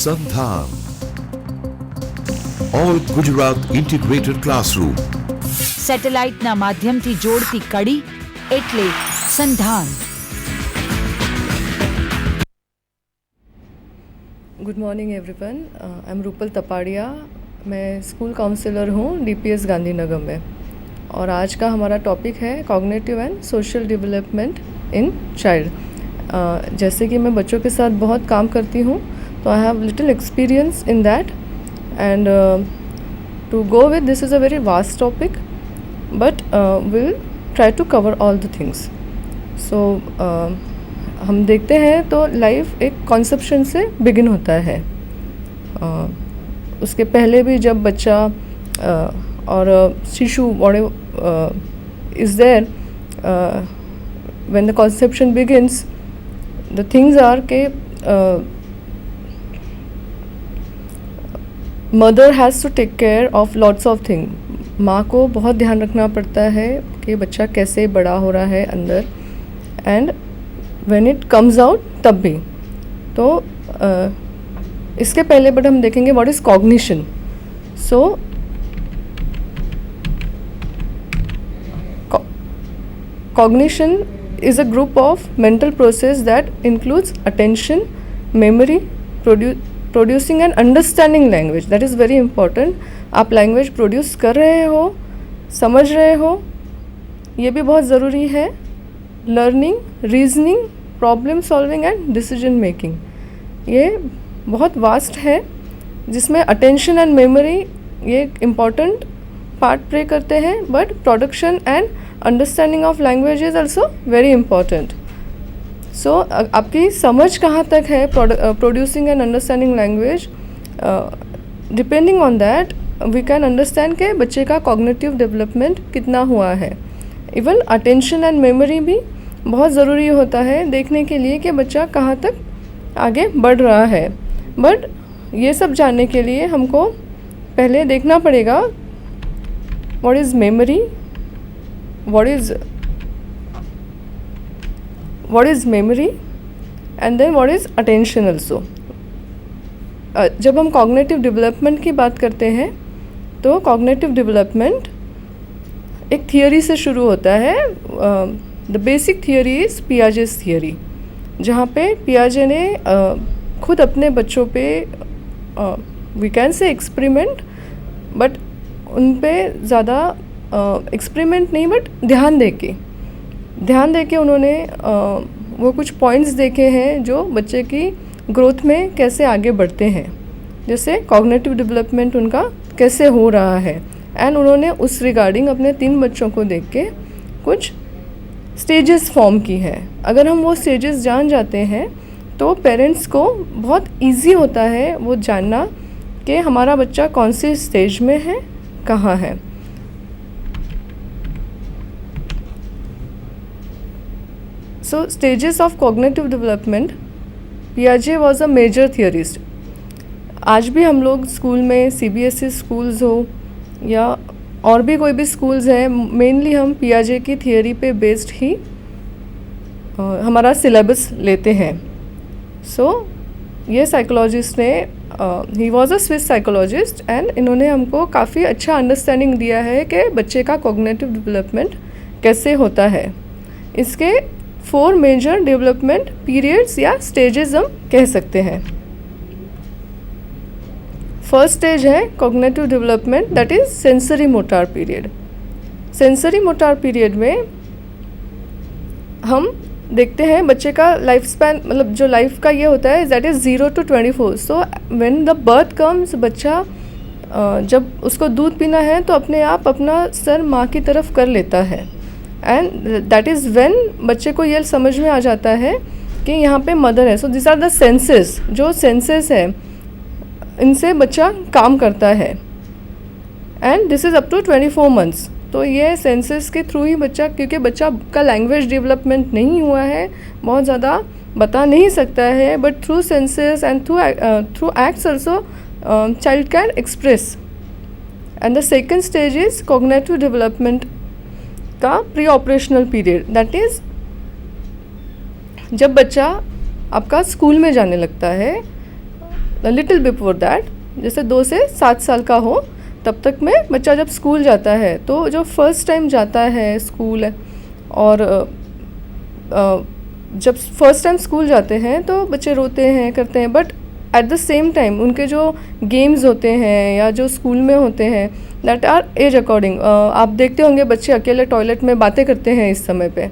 संधान all Gujarat integrated classroom સેટેલાઇટના માધ્યમથી જોડતી કડી એટલે Sandhan. Good morning everyone, I am Rupal Tapadia. मैं स्कूल काउंसलर हूँ डीपीएस गांधीनगर में और आज का हमारा टॉपिक है cognitive and social development in child. जैसे कि मैं बच्चों के साथ बहुत काम करती हूँ तो I have little experience in that and to go with this is a very vast topic but will try to cover all the things. So हम देखते हैं तो लाइफ एक कॉन्सेप्शन से बिगिन होता है. उसके पहले भी जब बच्चा और शिशु is there when the conception begins the things are के mother has to take care of lots of thing. माँ को बहुत ध्यान रखना पड़ता है कि बच्चा कैसे बड़ा हो रहा है अंदर and when it comes out तब भी. तो इसके पहले बट हम देखेंगे what is cognition. So cognition is a group of mental process that includes attention, memory, producing and understanding language. That is very important. आप लैंग्वेज प्रोड्यूस कर रहे हो, समझ रहे हो, ये भी बहुत ज़रूरी है. Learning, reasoning, problem solving and decision making, ये बहुत वास्ट है जिसमें अटेंशन एंड मेमोरी ये इम्पॉर्टेंट पार्ट प्ले करते हैं. But production and understanding of language is also very important. So आपकी समझ कहाँ तक है producing and understanding language, depending on that we can understand के बच्चे का कॉग्निटिव डेवलपमेंट कितना हुआ है. इवन अटेंशन एंड मेमोरी भी बहुत ज़रूरी होता है देखने के लिए कि बच्चा कहाँ तक आगे बढ़ रहा है. बट ये सब जानने के लिए हमको पहले देखना पड़ेगा what is memory, what is memory and then what is attention also. जब हम कॉग्निटिव डेवलपमेंट की बात करते हैं तो कॉग्निटिव डेवलपमेंट एक थियोरी से शुरू होता है. The basic theory is Piaget's theory, जहाँ पे पियाजे ने खुद अपने बच्चों पे we can say experiment but उन पे ज़्यादा एक्सपेरिमेंट नहीं बट ध्यान दे के उन्होंने वो कुछ पॉइंट्स देखे हैं जो बच्चे की ग्रोथ में कैसे आगे बढ़ते हैं, जैसे कॉग्निटिव डेवलपमेंट उनका कैसे हो रहा है. एंड उन्होंने उस रिगार्डिंग अपने 3 बच्चों को देख के कुछ स्टेजेस फॉर्म की है. अगर हम वो स्टेजेस जान जाते हैं तो पेरेंट्स को बहुत इजी होता है वो जानना कि हमारा बच्चा कौन से स्टेज में है, कहाँ है. So stages of cognitive development, पियाजे वॉज अ मेजर थियरिस्ट. आज भी हम लोग स्कूल में सीबीएसई स्कूल्स हो या और भी कोई भी स्कूल्स हैं, मेनली हम पियाजे की थियरी पे बेस्ड ही हमारा सिलेबस लेते हैं. सो ये साइकोलॉजिस्ट ने he was a Swiss psychologist and इन्होंने हमको काफ़ी अच्छा अंडरस्टैंडिंग दिया है कि बच्चे का कॉग्निटिव डेवलपमेंट कैसे होता है. इसके 4 मेजर डेवलपमेंट पीरियड्स या स्टेजेस हम कह सकते हैं. फर्स्ट स्टेज है cognitive development, that is sensory motor period. Sensory motor period में हम देखते हैं बच्चे का लाइफ स्पैन, मतलब जो लाइफ का ये होता है that is 0 to 24. So when the birth comes, बच्चा जब उसको दूध पीना है तो अपने आप अपना सर माँ की तरफ कर लेता है एंड दैट इज़ व्हेन बच्चे को ये समझ में आ जाता है कि यहाँ पे मदर है. So this are the senses, जो सेंसेस है इनसे बच्चा काम करता है and this is up to 24 months. तो ये सेंसेस के थ्रू ही बच्चा, क्योंकि बच्चा का लैंग्वेज डेवलपमेंट नहीं हुआ है, बहुत ज़्यादा बता नहीं सकता है, but through senses and through acts also child can express. And the second stage is cognitive development का pre operational period. That is जब बच्चा आपका स्कूल में जाने लगता है लिटिल बिफोर दैट, जैसे 2 से 7 साल का हो तब तक में बच्चा जब स्कूल जाता है, तो जो फर्स्ट टाइम जाता है स्कूल, और जब फर्स्ट टाइम स्कूल जाते हैं तो बच्चे रोते हैं, करते हैं, but at the same time उनके जो गेम्स होते हैं या जो स्कूल में होते हैं दैट आर एज अकॉर्डिंग। आप देखते होंगे बच्चे अकेले टॉयलेट में बातें करते हैं इस समय पे,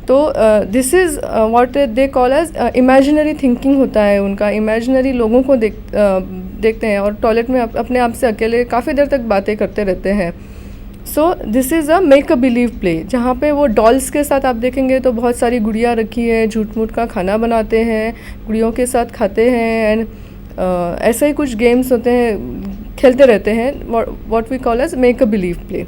तो this is what they call as imaginary thinking होता है उनका, इमेजिनरी लोगों को देखते हैं और टॉयलेट में अपने आप से अकेले काफ़ी देर तक बातें करते रहते हैं। So this is a make a believe play, जहाँ पे वो डॉल्स के साथ आप देखेंगे तो बहुत सारी गुड़िया रखी है, झूठ मूठ का खाना बनाते हैं, गुड़ियों के साथ खाते हैं, एंड ऐसे ही कुछ गेम्स होते हैं, खेलते रहते हैं, what we call as make a believe play.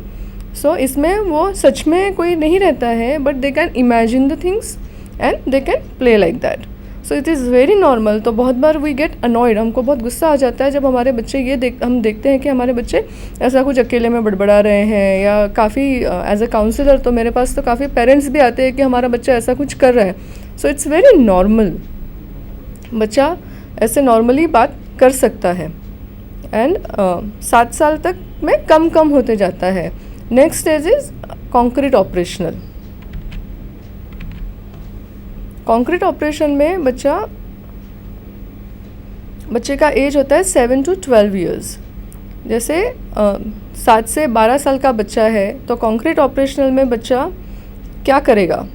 So इसमें वो सच में कोई नहीं रहता है, but they can imagine the things and they can play like that. So it is very normal. तो बहुत बार वी गेट अनॉयड, हमको बहुत गुस्सा आ जाता है जब हमारे बच्चे हम देखते हैं कि हमारे बच्चे ऐसा कुछ अकेले में बड़बड़ा रहे हैं, या काफ़ी एज अ काउंसलर तो मेरे पास तो काफ़ी पेरेंट्स भी आते हैं कि हमारा बच्चा ऐसा कुछ कर रहा है। सो इट्स वेरी नॉर्मल, बच्चा ऐसे नॉर्मली बात कर सकता है, एंड 7 साल तक में कम होते जाता है। Next stage is concrete operational. Concrete operation में बच्चे का एज होता है 7 to 12 ईयर्स। जैसे 7 से 12 साल का बच्चा है तो कॉन्क्रीट ऑपरेशनल में बच्चा क्या करेगा?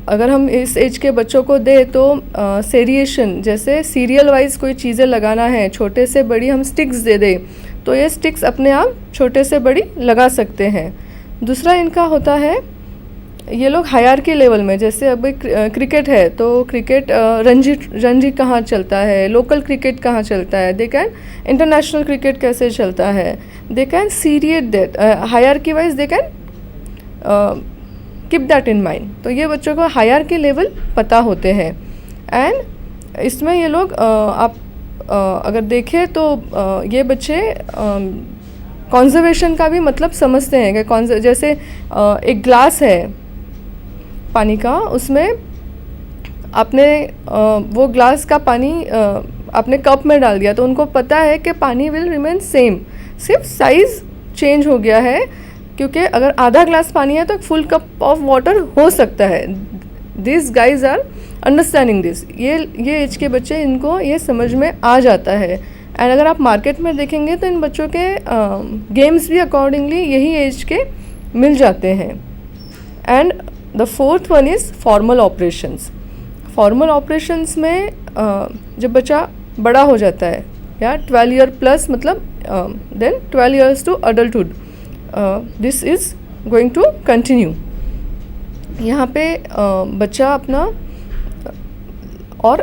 अगर हम इस एज के बच्चों को दें तो सेरिएशन, जैसे सीरियल वाइज कोई चीज़ें लगाना है, छोटे से बड़ी हम स्टिक्स दे दें तो ये स्टिक्स अपने आप छोटे से बड़ी लगा सकते हैं। दूसरा इनका होता है, ये लोग हायरार्की लेवल में, जैसे अभी क्रिकेट है तो क्रिकेट रणजी कहाँ चलता है, लोकल क्रिकेट कहाँ चलता है, दे कैन इंटरनेशनल क्रिकेट कैसे चलता है, they can seriate that hierarchy wise, they can keep that in mind. तो ये बच्चों को हायरार्की लेवल पता होते हैं, एंड इसमें ये लोग आप अगर देखें तो ये बच्चे कंजर्वेशन का भी मतलब समझते हैं कि जैसे एक ग्लास है पानी का, उसमें आपने वो ग्लास का पानी आपने कप में डाल दिया तो उनको पता है कि पानी विल रिमेन सेम, सिर्फ साइज़ चेंज हो गया है, क्योंकि अगर आधा ग्लास पानी है तो फुल कप ऑफ वाटर हो सकता है। This guys are understanding this, ये एज के बच्चे, इनको ये समझ में आ जाता है। एंड अगर आप मार्केट में देखेंगे तो इन बच्चों के गेम्स भी अकॉर्डिंगली यही एज के मिल जाते हैं। And the fourth one is formal operations. Formal operations में जब बच्चा बड़ा हो जाता है, या 12 ईयर प्लस, मतलब then 12 years to adulthood, this is going to continue. यहाँ पे बच्चा अपना और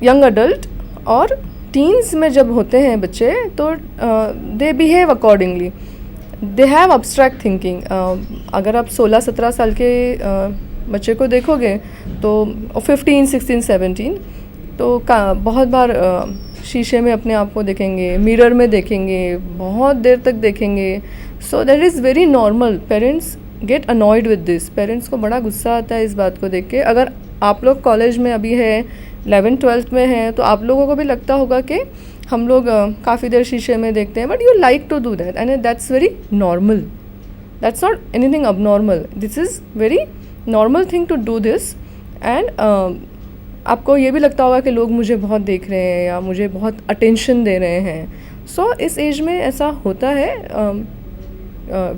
यंग अडल्ट और टीन्स में जब होते हैं बच्चे तो they behave accordingly, they have abstract thinking. अगर आप 16-17 साल के बच्चे को देखोगे तो 15, 16, 17 तो बहुत बार शीशे में अपने आप को देखेंगे, मिरर में देखेंगे, बहुत देर तक देखेंगे। So that is very normal. Parents get annoyed with this, parents को बड़ा गुस्सा आता है इस बात को देख के। अगर आप लोग कॉलेज में अभी है, 11th-12th में हैं, तो आप लोगों को भी लगता होगा कि हम लोग काफ़ी देर शीशे में देखते हैं, but you like to do that and that's very normal, that's not anything abnormal, this is very normal thing to do this. And आपको ये भी लगता होगा कि लोग मुझे बहुत देख रहे हैं या मुझे बहुत अटेंशन दे रहे हैं। सो इस एज में ऐसा होता है।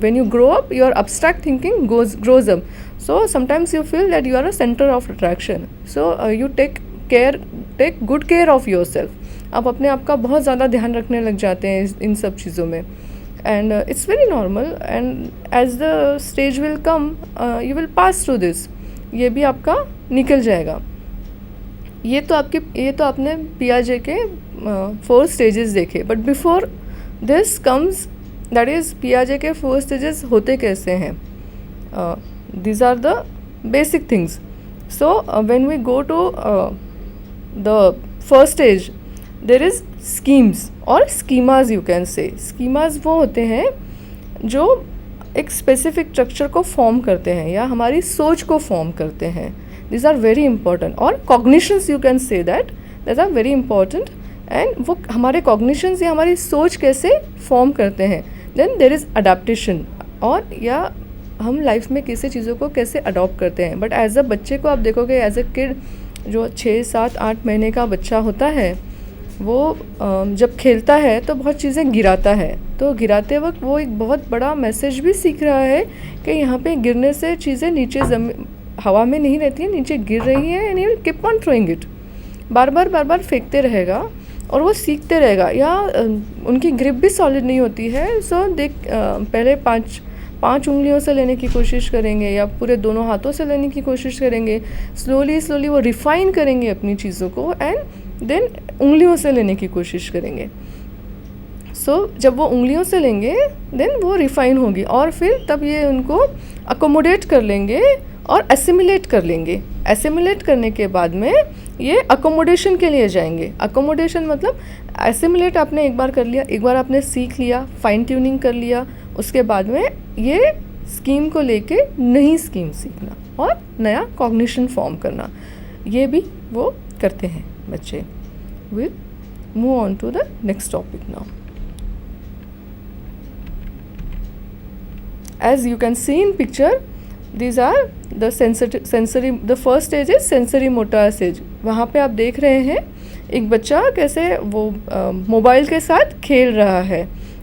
when you grow up, your abstract thinking grows up, so sometimes you feel that you are a center of attraction, so you take good care of yourself। आप अपने आप का बहुत ज़्यादा ध्यान रखने लग जाते हैं इन सब चीज़ों में, and it's very normal, and as the stage will come you will pass through this, ये भी आपका निकल जाएगा। ये तो आपने पियाजे के 4 स्टेजेस देखे, but before this comes, that is पियाजे के 4 स्टेजेस होते कैसे हैं। These are the basic things. So when we go to the first stage, there is schemes और schemas, you can say. Schemas वो होते हैं जो एक स्पेसिफिक स्ट्रक्चर को फॉर्म करते हैं या हमारी सोच को फॉर्म करते हैं। These are very important. और cognitions, you can say that are very important. And वो हमारे कॉग्निशंस या हमारी सोच कैसे फॉर्म करते हैं. देन देर इज़ अडेप्टेशन, और या हम लाइफ में किसी चीज़ों को कैसे अडॉप्ट करते हैं. बट एज अ बच्चे को आप देखोगे, एज अ किड, जो 6, 7, 8 महीने का बच्चा होता है वो जब खेलता है तो बहुत चीज़ें गिराता है. तो गिराते वक्त वो एक बहुत बड़ा मैसेज भी सीख रहा है कि यहाँ पे गिरने से चीज़ें नीचे हवा में नहीं रहती हैं, नीचे गिर रही हैं, and he will keep on throwing it. बार बार फेंकते रहेगा और वो सीखते रहेगा. या उनकी ग्रिप भी सॉलिड नहीं होती है, सो पहले पाँच उंगलियों से लेने की कोशिश करेंगे या पूरे दोनों हाथों से लेने की कोशिश करेंगे. स्लोली वो रिफ़ाइन करेंगे अपनी चीज़ों को, एंड देन उंगलियों से लेने की कोशिश करेंगे. सो जब वो उंगलियों से लेंगे देन वो रिफ़ाइन होगी, और फिर तब ये उनको अकोमोडेट कर लेंगे और एसिमिलेट कर लेंगे. एसिमिलेट करने के बाद में ये अकोमोडेशन के लिए जाएंगे. अकोमोडेशन मतलब एसिमिलेट आपने एक बार कर लिया, एक बार आपने सीख लिया, फाइन ट्यूनिंग कर लिया, उसके बाद में ये स्कीम को लेके नई स्कीम सीखना और नया कॉग्निशन फॉर्म करना, ये भी वो करते हैं बच्चे. Will move on to the next topic now. As you can see in picture, these are the sensory. The first stage is sensory motor stage. वहाँ पे आप देख रहे हैं एक बच्चा कैसे वो मोबाइल के साथ खेल रहा है,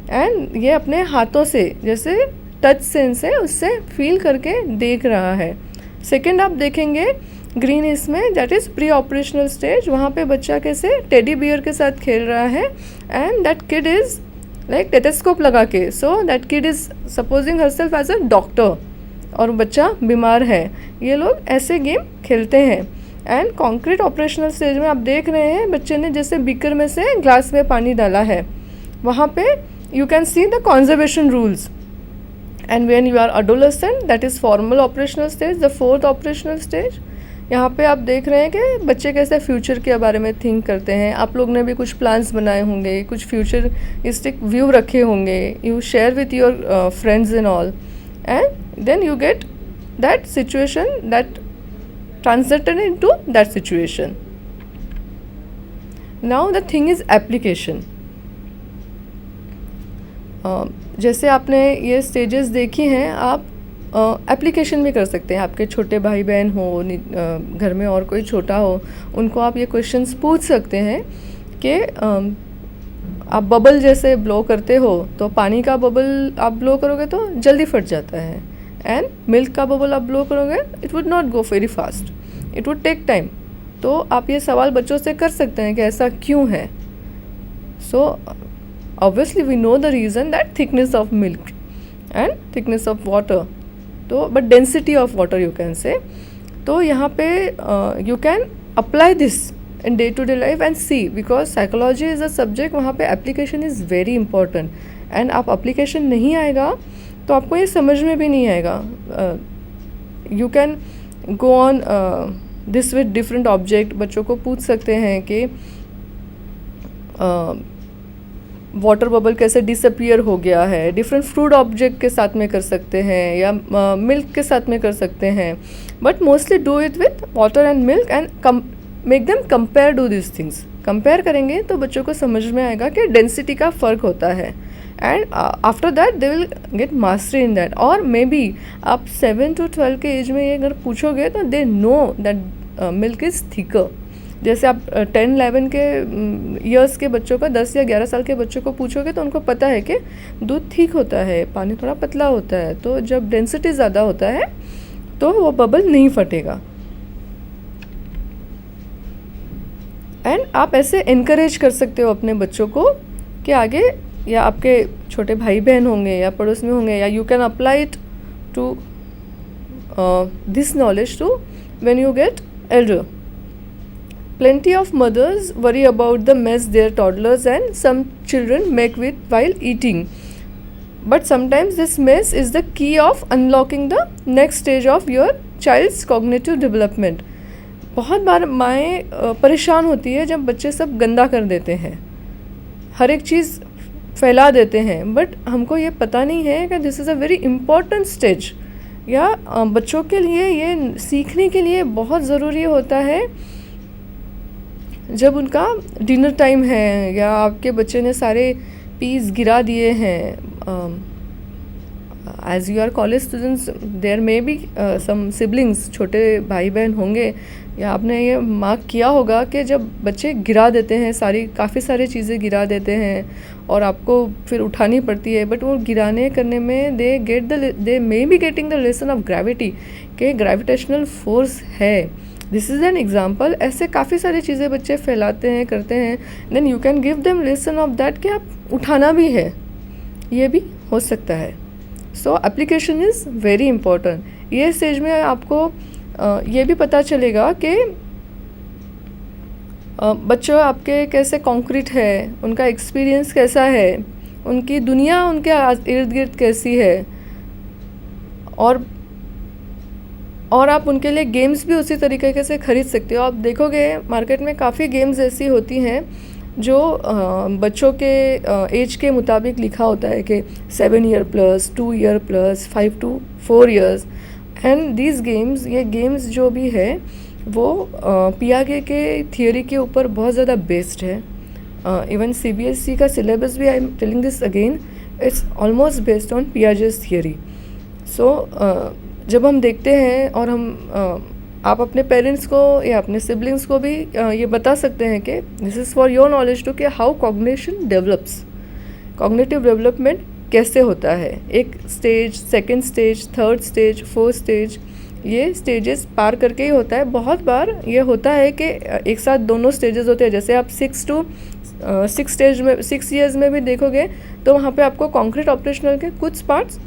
एंड ये अपने हाथों से जैसे टच सेंस है उससे फील करके देख रहा है. सेकंड आप देखेंगे ग्रीन इसमें, that is pre operational stage. वहाँ पे बच्चा कैसे टेडी बियर के साथ खेल रहा है, and that kid is like stethoscope लगा के. So that kid is supposing herself as a doctor, और बच्चा बीमार है. ये लोग ऐसे गेम खेलते हैं. एंड कॉन्क्रीट ऑपरेशनल स्टेज में आप देख रहे हैं बच्चे ने जैसे बीकर में से ग्लास में पानी डाला है. वहाँ पे you can see the conservation rules. And when you are adolescent, that is formal operational stage, the fourth operational stage. यहाँ पे आप देख रहे हैं कि बच्चे कैसे फ्यूचर के बारे में थिंक करते हैं. आप लोग ने भी कुछ प्लान्स बनाए होंगे, कुछ फ्यूचरिस्टिक व्यू रखे होंगे. You share with your friends and all, and then you get that situation that translated into that situation. Now the thing is application. जैसे आपने ये स्टेजेस देखी हैं, आप एप्लीकेशन भी कर सकते हैं. आपके छोटे भाई बहन हो, घर में और कोई छोटा हो, उनको आप ये क्वेश्चंस पूछ सकते हैं कि आप बबल जैसे ब्लो करते हो तो पानी का बबल आप ब्लो करोगे तो जल्दी फट जाता है, एंड मिल्क का बबल आप ब्लो करोगे it would not go very fast, it would take time. तो आप ये सवाल बच्चों से कर सकते हैं कि ऐसा क्यों है. So obviously we know the reason, that thickness of milk and thickness of water, तो but density of water you can say. तो यहाँ पे you can apply this in day to day life and see, because psychology is a subject, वहाँ पे application is very important. And आप application नहीं आएगा तो आपको ये समझ में भी नहीं आएगा. You can go on this with different object. बच्चों को पूछ सकते हैं कि वाटर बबल कैसे डिसअपियर हो गया है. डिफरेंट फ्रूट ऑब्जेक्ट के साथ में कर सकते हैं या मिल्क के साथ में कर सकते हैं, but mostly do it with water and milk and make them compare do this things. Compare करेंगे तो बच्चों को समझ में आएगा कि डेंसिटी का फ़र्क होता है, and after that they will get mastery in that. और मे बी आप 7 to 12 के एज में ये अगर पूछोगे तो they know that milk is thicker. जैसे आप 10-11 के ईयर्स के बच्चों का, 10 या 11 साल के बच्चों को पूछोगे तो उनको पता है कि दूध ठीक होता है, पानी थोड़ा पतला होता है, तो जब डेंसिटी ज़्यादा होता है तो वो बबल नहीं फटेगा. एंड आप ऐसे इनकरेज कर सकते हो अपने बच्चों को कि आगे, या आपके छोटे भाई बहन होंगे या पड़ोस में होंगे, या you can apply it to this knowledge too when you get elder. Plenty of mothers worry about the mess their toddlers and some children make with while eating. But sometimes this mess is the key of unlocking the next stage of your child's cognitive development. बहुत बार माएँ परेशान होती है जब बच्चे सब गंदा कर देते हैं, हर एक चीज़ फैला देते हैं, बट हमको ये पता नहीं है कि this is a very important stage. या बच्चों के लिए ये सीखने के लिए बहुत ज़रूरी होता है जब उनका डिनर टाइम है या आपके बच्चे ने सारे पीस गिरा दिए हैं, as you are college students there may be some siblings, छोटे भाई बहन होंगे, या आपने ये मार्क किया होगा कि जब बच्चे गिरा देते हैं काफ़ी सारी चीज़ें गिरा देते हैं और आपको फिर उठानी पड़ती है, बट वो गिराने करने में they may be getting the lesson of gravity, के ग्रेविटेशनल फोर्स है। This is an example. ऐसे काफ़ी सारी चीज़ें बच्चे फैलाते हैं, करते हैं, then you can give them lesson of that कि आप उठाना भी है, ये भी हो सकता है। सो एप्लीकेशन इज़ वेरी इम्पोर्टेंट। ये स्टेज में आपको ये भी पता चलेगा कि बच्चों आपके कैसे कॉन्क्रीट है, उनका एक्सपीरियंस कैसा है, उनकी दुनिया उनके इर्द गिर्द कैसी है, और आप उनके लिए गेम्स भी उसी तरीके से ख़रीद सकते हो। आप देखोगे मार्केट में काफ़ी गेम्स ऐसी होती हैं जो बच्चों के एज के मुताबिक लिखा होता है कि 7 year plus, 2 year plus, 5 to 4 years, and these games, ये गेम्स जो भी है वो पियागे के थियोरी के ऊपर बहुत ज़्यादा बेस्ड है। इवन CBSE का सिलेबस भी, I am telling this again, it's almost based on Piaget's theory. So जब हम देखते हैं और आप अपने पेरेंट्स को या अपने सिबलिंग्स को भी ये बता सकते हैं कि this is for your knowledge too, कि how cognition develops, cognitive development कैसे होता है, एक stage, second stage, third stage, fourth stage, ये स्टेजेस पार करके ही होता है। बहुत बार ये होता है कि एक साथ दोनों स्टेजेस होते हैं। जैसे आप 6 years में भी देखोगे तो वहाँ पे आपको कॉन्क्रीट ऑपरेशनल के कुछ पार्ट्स